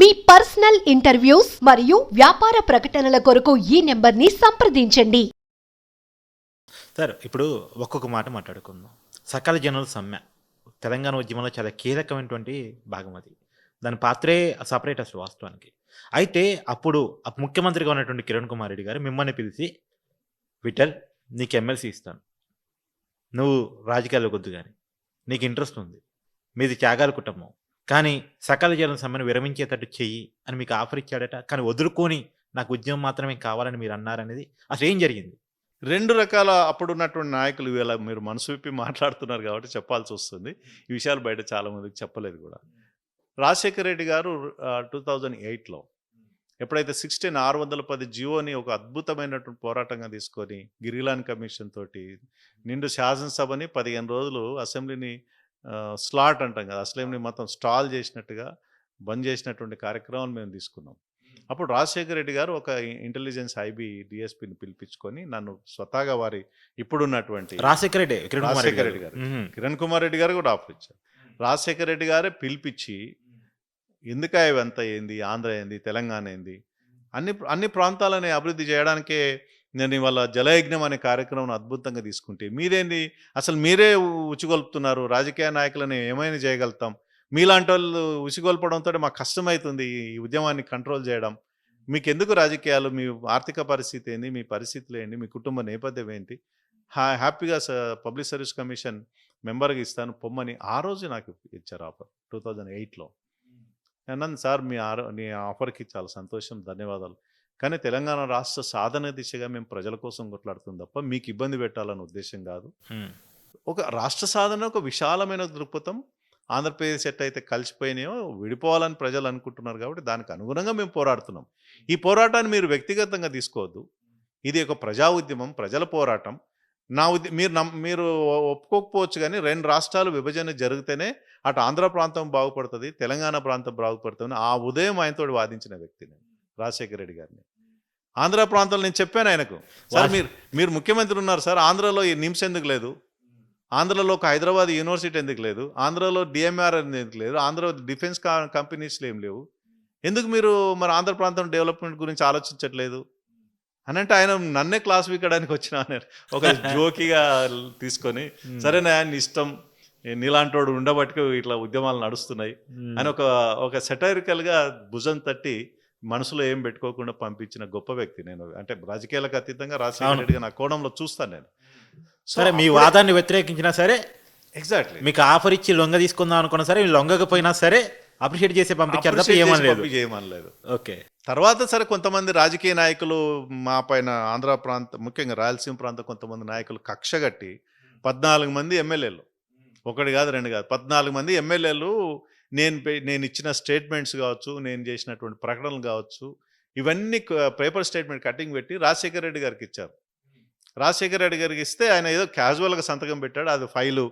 మీ personal interviews మరియు వ్యాపార ప్రకటనల కొరకు ఈ నెంబర్ని సంప్రదించండి. సార్ ఇప్పుడు ఒక్కొక్క మాట మాట్లాడుకుందాం. సకల జనుల సమ్మె తెలంగాణ ఉద్యమంలో చాలా కీలకమైనటువంటి భాగం అది. దాని పాత్రే సపరేట్ అసలు వాస్తవానికి. అయితే అప్పుడు ముఖ్యమంత్రిగా ఉన్నటువంటి కిరణ్ కుమార్ రెడ్డి గారు మిమ్మల్ని పిలిచి, విఠల్ నీకు ఎమ్మెల్సీ ఇస్తాను, నువ్వు రాజకీయాల్లోకి వద్దు కానీ, నీకు ఇంట్రెస్ట్ ఉంది, మీది త్యాగాల కుటుంబం, కానీ సకల జనుల సమ్మెను విరమించేటట్టు చెయ్యి అని మీకు ఆఫర్ ఇచ్చాడట. కానీ వదులుకొని నాకు ఉద్యమం మాత్రమే కావాలని మీరు అన్నారనేది అసలు ఏం జరిగింది? రెండు రకాల అప్పుడున్నటువంటి నాయకులు ఇవాళ మీరు మనసు విప్పి మాట్లాడుతున్నారు కాబట్టి చెప్పాల్సి వస్తుంది. ఈ విషయాలు బయట చాలామందికి చెప్పలేదు కూడా. రాజశేఖర రెడ్డి గారు 2008లో ఎప్పుడైతే 16/610 జియోని ఒక అద్భుతమైనటువంటి పోరాటంగా తీసుకొని గిరిలాన్ కమిషన్ తోటి నిండు శాసనసభని 15 రోజులు అసెంబ్లీని స్లాట్ అంటాం కదా, అసెంబ్లీ మొత్తం స్టాల్ చేసినట్టుగా బంద్ చేసినటువంటి కార్యక్రమాలు మేము తీసుకున్నాం. అప్పుడు రాజశేఖర రెడ్డి గారు ఒక ఇంటెలిజెన్స్ ఐబీ డిఎస్పీని పిలిపించుకొని నన్ను స్వతహాగా వారి ఇప్పుడున్నటువంటి రాజశేఖర రెడ్డి గారు కిరణ్ కుమార్ రెడ్డి గారు కూడా ఆఫర్ ఇచ్చారు. రాజశేఖర రెడ్డి గారే పిలిపించి ఎందుక ఇవంతా ఏంది, ఆంధ్ర ఏంది, తెలంగాణ ఏంది, అన్ని ప్రాంతాలని అభివృద్ధి చేయడానికే నేను ఇవాళ జలయజ్ఞం అనే కార్యక్రమం అద్భుతంగా తీసుకుంటే మీరేంది అసలు మీరే ఉచిగొల్పుతున్నారు, రాజకీయ నాయకులని ఏమైనా చేయగలుగుతాం, మీలాంటి వాళ్ళు ఉసిగొల్పడంతో మాకు కష్టమవుతుంది ఈ ఉద్యమాన్ని కంట్రోల్ చేయడం, మీకు ఎందుకు రాజకీయాలు, మీ ఆర్థిక పరిస్థితి ఏంది, మీ పరిస్థితులు ఏంటి, మీ కుటుంబ నేపథ్యం ఏంటి, హ్యాపీగా పబ్లిక్ సర్వీస్ కమిషన్ మెంబర్గా ఇస్తాను పొమ్మని ఆ రోజు నాకు ఇచ్చారు ఆఫర్ 2008లో. అన్నాను సార్ మీ ఆఫర్కి చాలా సంతోషం, ధన్యవాదాలు, కానీ తెలంగాణ రాష్ట్ర సాధన దిశగా మేము ప్రజల కోసం కొట్లాడుతుంది తప్ప మీకు ఇబ్బంది పెట్టాలన్న ఉద్దేశం కాదు. ఒక రాష్ట్ర సాధన ఒక విశాలమైన దృక్పథం, ఆంధ్రప్రదేశ్ ఎట్టయితే కలిసిపోయినాయో విడిపోవాలని ప్రజలు అనుకుంటున్నారు కాబట్టి దానికి అనుగుణంగా మేము పోరాడుతున్నాం. ఈ పోరాటాన్ని మీరు వ్యక్తిగతంగా తీసుకోవద్దు, ఇది ఒక ప్రజా ఉద్యమం, ప్రజల పోరాటం. మీరు ఒప్పుకోకపోవచ్చు కానీ 2 రాష్ట్రాలు విభజన జరిగితేనే అటు ఆంధ్ర ప్రాంతం బాగుపడుతుంది, తెలంగాణ ప్రాంతం బాగుపడుతుంది. ఆ ఉదయం ఆయనతో వాదించిన వ్యక్తి నేను రాజశేఖర రెడ్డి గారిని. ఆంధ్ర ప్రాంతంలో నేను చెప్పాను ఆయనకు, సార్ మీరు ముఖ్యమంత్రి ఉన్నారు సార్, ఆంధ్రలో ఈ నిమ్స్ ఎందుకు లేదు, ఆంధ్రలో ఒక హైదరాబాద్ యూనివర్సిటీ ఎందుకు లేదు, ఆంధ్రలో డిఎంఆర్ ఎందుకు లేదు, ఆంధ్ర డిఫెన్స్ కంపెనీస్లు ఏం లేవు, ఎందుకు మీరు మరి ఆంధ్ర ప్రాంతం డెవలప్మెంట్ గురించి ఆలోచించట్లేదు అని అంటే ఆయన నన్నే క్లాస్ వీకడానికి వచ్చిన ఒక జోకిగా తీసుకొని, సరేనా ఆయన ఇష్టం, నీలాంటోడు ఉండబట్టి ఇట్లా ఉద్యమాలు నడుస్తున్నాయి అని ఒక సెటైరికల్గా భుజం తట్టి మనసులో ఏం పెట్టుకోకుండా పంపించిన గొప్ప వ్యక్తి నేను. అంటే రాజకీయాలకు అతీతంగా రాజశేఖర రెడ్డిగా నా కోణంలో చూస్తాను నేను. సరే మీ వాదాన్ని వ్యతిరేకించినా సరే, ఎగ్జాక్ట్లీ మీకు ఆఫర్ ఇచ్చి లొంగ తీసుకుందాం అనుకున్నా సరే, లొంగకపోయినా సరే అప్రిషియేట్ చేసి పంపించారు, ఏమనలేదు. ఓకే, తర్వాత సరే కొంతమంది రాజకీయ నాయకులు మా పైన ఆంధ్ర ప్రాంతం, ముఖ్యంగా రాయలసీమ ప్రాంతం కొంతమంది నాయకులు కక్షగట్టి 14 మంది ఎమ్మెల్యేలు, 1 కాదు 2 కాదు 14 మంది ఎమ్మెల్యేలు నేను ఇచ్చిన స్టేట్మెంట్స్ కావచ్చు, నేను చేసినటువంటి ప్రకటనలు కావచ్చు, ఇవన్నీ పేపర్ స్టేట్మెంట్ కటింగ్ పెట్టి రాజశేఖర రెడ్డి గారికి ఇచ్చారు. రాజశేఖర రెడ్డి గారికి ఇస్తే ఆయన ఏదో క్యాజువల్గా సంతకం పెట్టాడు, అది ఫైలు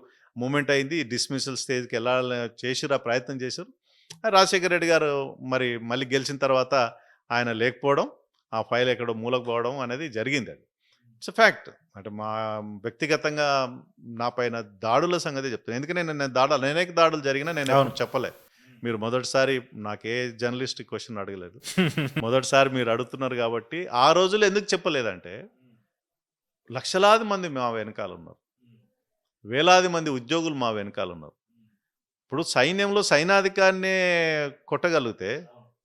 మూమెంట్ అయింది, డిస్మిసల్ స్టేజ్కి వెళ్ళాలని చేసిరు, ఆ ప్రయత్నం చేశారు. రాజశేఖర రెడ్డి గారు మళ్ళీ గెలిచిన తర్వాత ఆయన లేకపోవడం, ఆ ఫైల్ ఎక్కడో మూలకు పోవడం అనేది జరిగింది. అది ఇట్స్ ఫ్యాక్ట్. అంటే మా వ్యక్తిగతంగా నా పైన దాడుల సంగతి చెప్తాను, ఎందుకంటే నేను అనేక దాడులు జరిగినా నేను చెప్పలే. మీరు మొదటిసారి నాకే జర్నలిస్ట్ క్వశ్చన్ అడగలేదు, మొదటిసారి మీరు అడుగుతున్నారు కాబట్టి. ఆ రోజులు ఎందుకు చెప్పలేదంటే లక్షలాది మంది మా వెనకాల ఉన్నారు, వేలాది మంది ఉద్యోగులు మా వెనకాల ఉన్నారు. ఇప్పుడు సైన్యంలో సైనాధికారినే కొట్టగలిగితే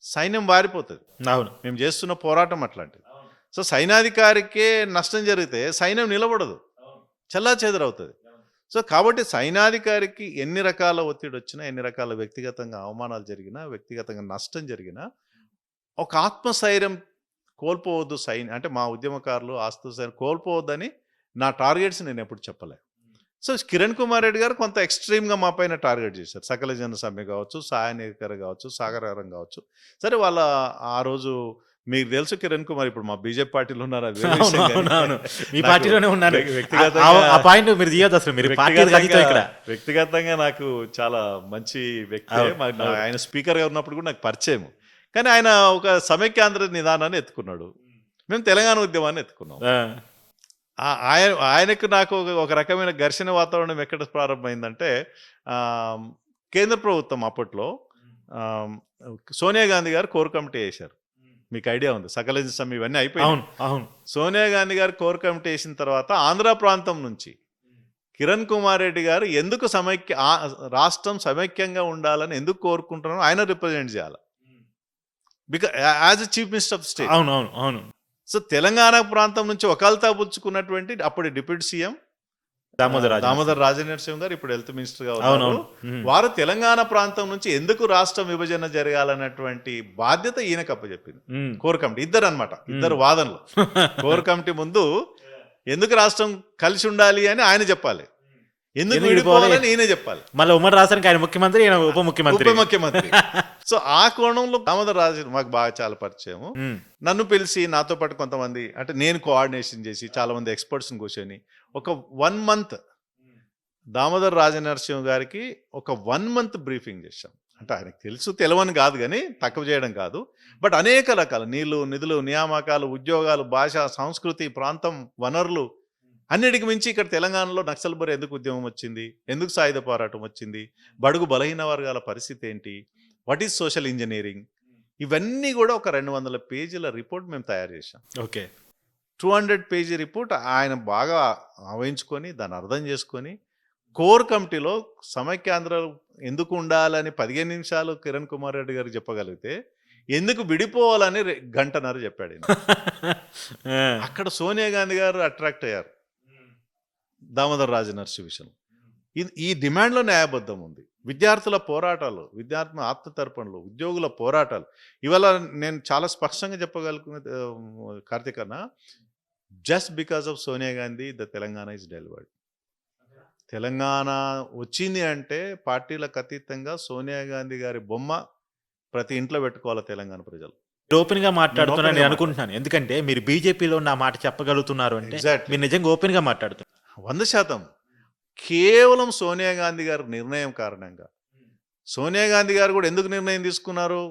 సైన్యం వారిపోతుంది. అవును, మేము చేస్తున్న పోరాటం అట్లాంటిది. సో సైనాధికారికే నష్టం జరిగితే సైన్యం నిలబడదు, చెల్లాచెదరవుతుంది. సో కాబట్టి సైనాధికారికి ఎన్ని రకాల ఒత్తిడి వచ్చినా, ఎన్ని రకాల వ్యక్తిగతంగా అవమానాలు జరిగినా, వ్యక్తిగతంగా నష్టం జరిగినా ఒక ఆత్మస్థైర్యం కోల్పోవద్దు. అంటే మా ఉద్యమకారులు ఆత్మస్థైర్యం కోల్పోవద్దని నా టార్గెట్స్ నేను ఎప్పుడు చెప్పలే. సో కిరణ్ కుమార్ రెడ్డి గారు కొంత ఎక్స్ట్రీమ్గా మా పైన టార్గెట్ చేశారు. సకల జన సమ్మె కావచ్చు, సాయనికర కావచ్చు, సాగరహారం కావచ్చు. సరే వాళ్ళ ఆ రోజు మీకు తెలుసు కిరణ్ కుమార్ ఇప్పుడు మా బీజేపీ పార్టీలో ఉన్నారు, అది మీ పార్టీలోనే ఉన్నారు. వ్యక్తిగతంగా నాకు చాలా మంచి వ్యక్తి. ఆయన స్పీకర్గా ఉన్నప్పుడు కూడా నాకు పరిచయం. కానీ ఆయన ఒక సమైక్యాంధ్ర నిదానాన్ని ఎత్తుకున్నాడు, మేము తెలంగాణ ఉద్యమాన్ని ఎత్తుకున్నాం. ఆయనకు నాకు ఒక రకమైన ఘర్షణ వాతావరణం ఎక్కడ ప్రారంభమైందంటే, కేంద్ర ప్రభుత్వం అప్పట్లో సోనియా గాంధీ గారు కోర్ కమిటీ వేశారు. మీకు ఐడియా ఉంది, సకల సమ్మె ఇవన్నీ అయిపోయాయి. అవును అవును సోనియా గాంధీ గారు కోర్ కమిటీ వేసిన తర్వాత ఆంధ్ర ప్రాంతం నుంచి కిరణ్ కుమార్ రెడ్డి గారు ఎందుకు రాష్ట్రం సమైక్యంగా ఉండాలని ఎందుకు కోరుకుంటున్నారో ఆయన రిప్రజెంట్ చేయాలి, because as a chief minister of state. అవును అవును అవును సో తెలంగాణ ప్రాంతం నుంచి ఒకళ్ళతా పుచ్చుకున్నటువంటి అప్పుడు డిప్యూటీ సీఎం దామోదర్ రాజనరసింహ గారు, ఇప్పుడు హెల్త్ మినిస్టర్ గా ఉన్నారు. వారు తెలంగాణ ప్రాంతం నుంచి ఎందుకు రాష్ట్ర విభజన జరగాలన్నటువంటి బాధ్యత ఈయనకు అప్పచెప్పింది కోర్ కమిటీ. ఇద్దరు అనమాట, ఇద్దరు వాదనలు. కోర్ కమిటీ ముందు ఎందుకు రాష్ట్రం కలిసి ఉండాలి అని ఆయన చెప్పాలి, ఎందుకు విడిపోవాలని ఈయన చెప్పాలి. మళ్ళీ ఉమ్మడి రాష్ట్రానికి ఆయన ముఖ్యమంత్రి, ఈయన ఉప ముఖ్యమంత్రి. సో ఆ కోణంలో దామోదర్ రాజు మాకు బాగా చాలా పరిచయము. నన్ను పిలిచి నాతో పాటు కొంతమంది, అంటే నేను కోఆర్డినేషన్ చేసి చాలా మంది ఎక్స్పర్ట్స్ని కూర్చొని ఒక 1 month దామోదర్ రాజనరసింహ గారికి ఒక 1 month బ్రీఫింగ్ చేశాం. అంటే ఆయనకు తెలుసు తెలవని కాదు, కానీ తక్కువ చేయడం కాదు, బట్ అనేక రకాల నీళ్లు, నిధులు, నియామకాలు, ఉద్యోగాలు, భాష, సంస్కృతి, ప్రాంతం, వనరులు అన్నిటికి మించి ఇక్కడ తెలంగాణలో నక్సల్బరి ఎందుకు ఉద్యమం వచ్చింది, ఎందుకు సాయుధ పోరాటం వచ్చింది, బడుగు బలహీన వర్గాల పరిస్థితి ఏంటి, వాట్ ఈజ్ సోషల్ ఇంజనీరింగ్, ఇవన్నీ కూడా ఒక 200 పేజీల రిపోర్ట్ మేము తయారు చేశాం. ఓకే, 200 పేజీ రిపోర్ట్ ఆయన బాగా ఆవహించుకొని దాన్ని అర్థం చేసుకొని కోర్ కమిటీలో సమైక్యాంధ్ర ఎందుకు ఉండాలని 15 నిమిషాలు కిరణ్ కుమార్ రెడ్డి గారికి చెప్పగలిగితే ఎందుకు విడిపోవాలని గంటన్నర చెప్పాడు ఈయన. అక్కడ సోనియా గాంధీ గారు అట్రాక్ట్ అయ్యారు దామోదర్ రాజనరసింహ విషయం. ఈ డిమాండ్లో న్యాయబద్ధం ఉంది. విద్యార్థుల పోరాటాలు, విద్యార్థుల ఆత్మతర్పణలు, ఉద్యోగుల పోరాటాలు. ఇవాళ నేను చాలా స్పష్టంగా చెప్పగలుగుతున్న కార్తీకన్న, just because of Sonia Gandhi the Telangana is delivered. Telangana వచ్చింది అంటే పార్టీలకు అతీతంగా సోనియా గాంధీ గారి బొమ్మ ప్రతి ఇంట్లో పెట్టుకోవాలి తెలంగాణ ప్రజలు. ఓపెన్ గా మాట్లాడుతున్నాను నేను అనుకుంటున్నాను, ఎందుకంటే మీరు బీజేపీలో నా మాట చెప్పగలుగుతున్నారు అంటే మీరు నిజంగా ఓపెన్ గా మాట్లాడుతున్నారు. 100% కేవలం సోనియా గాంధీ గారి నిర్ణయం కారణంగా. సోనియా గాంధీ గారు కూడా ఎందుకు నిర్ణయం తీసుకున్నారు,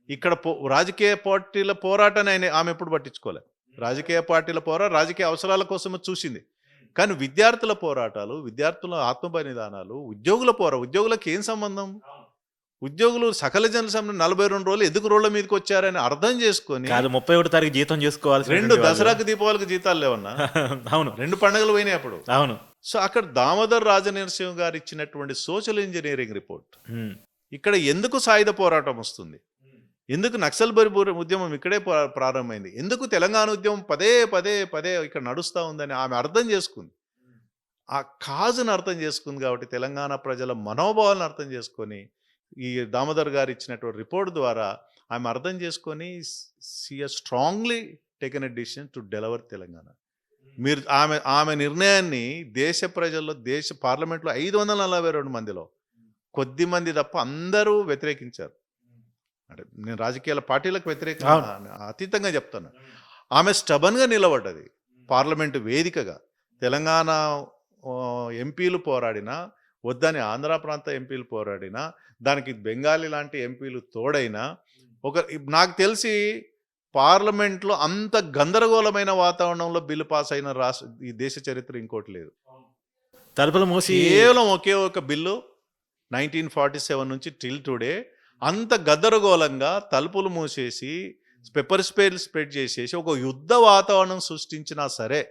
ఇక్కడ రాజకీయ పార్టీల పోరాటాన్ని ఆమె ఎప్పుడు పట్టించుకోలేదు. రాజకీయ పార్టీల రాజకీయ అవసరాల కోసమే చూసింది. కానీ విద్యార్థుల పోరాటాలు, విద్యార్థుల ఆత్మబలిదానాలు, ఉద్యోగులకు ఏం సంబంధం, ఉద్యోగులు సకల జన సమ్మె 42 రోజులు ఎందుకు రోడ్ల మీదకి వచ్చారని అర్థం చేసుకొని 31 తారీఖు జీతం చేసుకోవాలి. 2 దసరాకు దీపావళికి జీతాలు లేవన్నా. అవును, 2 పండుగలు పోయినాయి అప్పుడు. అవును. సో అక్కడ దామోదర్ రాజనరసింహ గారు ఇచ్చినటువంటి సోషల్ ఇంజనీరింగ్ రిపోర్ట్, ఇక్కడ ఎందుకు సాయుధ పోరాటం వస్తుంది, ఎందుకు నక్సల్బరి ఉద్యమం ఇక్కడే ప్రారంభమైంది, ఎందుకు తెలంగాణ ఉద్యమం పదే పదే పదే ఇక్కడ నడుస్తూ ఉందని ఆమె అర్థం చేసుకుంది. ఆ కాజును అర్థం చేసుకుంది. కాబట్టి తెలంగాణ ప్రజల మనోభావాలను అర్థం చేసుకొని ఈ దామోదర్ గారు ఇచ్చినటువంటి రిపోర్ట్ ద్వారా ఆమె అర్థం చేసుకొని she has strongly taken a decision to deliver Telangana. మీరు ఆమె నిర్ణయాన్ని దేశ ప్రజల్లో, దేశ పార్లమెంట్లో 542 మందిలో కొద్ది మంది తప్ప అందరూ వ్యతిరేకించారు. అంటే నేను రాజకీయాల పార్టీలకు వ్యతిరేకంగా అతీతంగా చెప్తాను. ఆమె స్టబన్గా నిలబడ్డది పార్లమెంటు వేదికగా. తెలంగాణ ఎంపీలు పోరాడినా, వద్దని ఆంధ్ర ప్రాంత ఎంపీలు పోరాడినా, దానికి బెంగాలీ లాంటి ఎంపీలు తోడైనా, నాకు తెలిసి పార్లమెంట్లో అంత గందరగోళమైన వాతావరణంలో బిల్లు పాస్ అయిన ఈ దేశ చరిత్ర ఇంకోటి లేదు. తలుపులు మూసి కేవలం ఒకే ఒక బిల్లు 1947 నుంచి టిల్ టుడే అంత గందరగోళంగా తలుపులు మూసేసి పెప్పర్ స్ప్రెడ్ చేసేసి ఒక యుద్ధ వాతావరణం సృష్టించినా సరే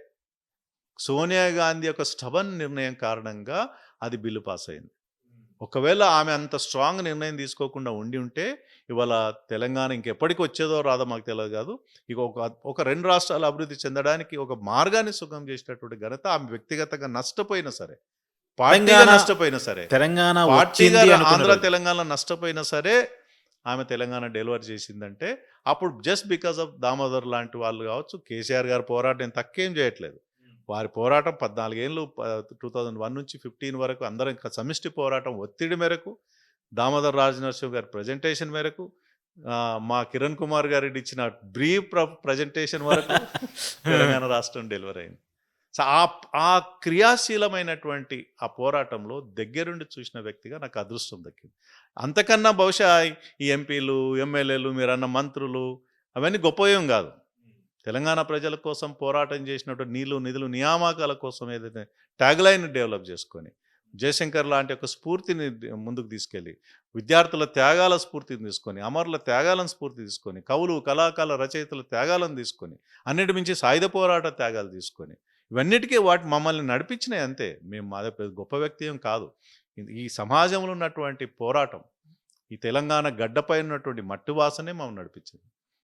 సోనియా గాంధీ యొక్క స్టబన్ నిర్ణయం కారణంగా అది బిల్లు పాస్ అయింది. ఒకవేళ ఆమె అంత స్ట్రాంగ్ నిర్ణయం తీసుకోకుండా ఉండి ఉంటే ఇవాళ తెలంగాణ ఇంకెప్పటికి వచ్చేదో రాదో మాకు తెలియదు కాదు. ఇక ఒక 2 రాష్ట్రాలు అభివృద్ధి చెందడానికి ఒక మార్గాన్ని సుగం చేసినటువంటి ఘనత ఆమె వ్యక్తిగతంగా నష్టపోయినా సరే, పార్టీగా నష్టపోయినా సరే, తెలంగాణ పార్టీగా ఆంధ్ర తెలంగాణ నష్టపోయినా సరే, ఆమె తెలంగాణ డెలివర్ చేసిందంటే అప్పుడు జస్ట్ బికాస్ ఆఫ్ దామోదర్ లాంటి వాళ్ళు కావచ్చు, కేసీఆర్ గారి పోరాటం తక్కువేం చేయట్లేదు. వారి పోరాటం 14 ఏళ్ళు 2001 నుంచి 15 వరకు అందరం సమిష్టి పోరాటం ఒత్తిడి మేరకు, దామోదర్ రాజనరసింహ గారి ప్రజెంటేషన్ మేరకు, మా కిరణ్ కుమార్ గారి ఇచ్చిన బ్రీఫ్ ప్రజెంటేషన్ వరకు తెలంగాణ రాష్ట్రం డెలివర్ అయింది. సో ఆ క్రియాశీలమైనటువంటి ఆ పోరాటంలో దగ్గరుండి చూసిన వ్యక్తిగా నాకు అదృష్టం దక్కింది. అంతకన్నా బహుశా ఈ ఎంపీలు, ఎమ్మెల్యేలు, మీరన్న మంత్రులు అవన్నీ గొప్పవేం కాదు. తెలంగాణ ప్రజల కోసం పోరాటం చేసినటువంటి నీళ్లు, నిధులు, నియామకాల కోసం ఏదైతే ట్యాగ్లైన్ డెవలప్ చేసుకొని జయశంకర్ లాంటి ఒక స్ఫూర్తిని ముందుకు తీసుకెళ్ళి, విద్యార్థుల త్యాగాల స్ఫూర్తిని తీసుకొని, అమరుల త్యాగాలను స్ఫూర్తి తీసుకొని, కవులు, కళాకారుల, రచయితల త్యాగాలను తీసుకొని, అన్నిటి మించి సాయుధ పోరాట త్యాగాలు తీసుకొని, ఇవన్నిటికీ మమ్మల్ని నడిపించినాయి అంతే. మేము మాదే పెద్ద గొప్ప వ్యక్తి ఏం కాదు. ఈ సమాజంలో ఉన్నటువంటి పోరాటం, ఈ తెలంగాణ గడ్డపై ఉన్నటువంటి మట్టి వాసనే మమ్మల్ని నడిపించింది.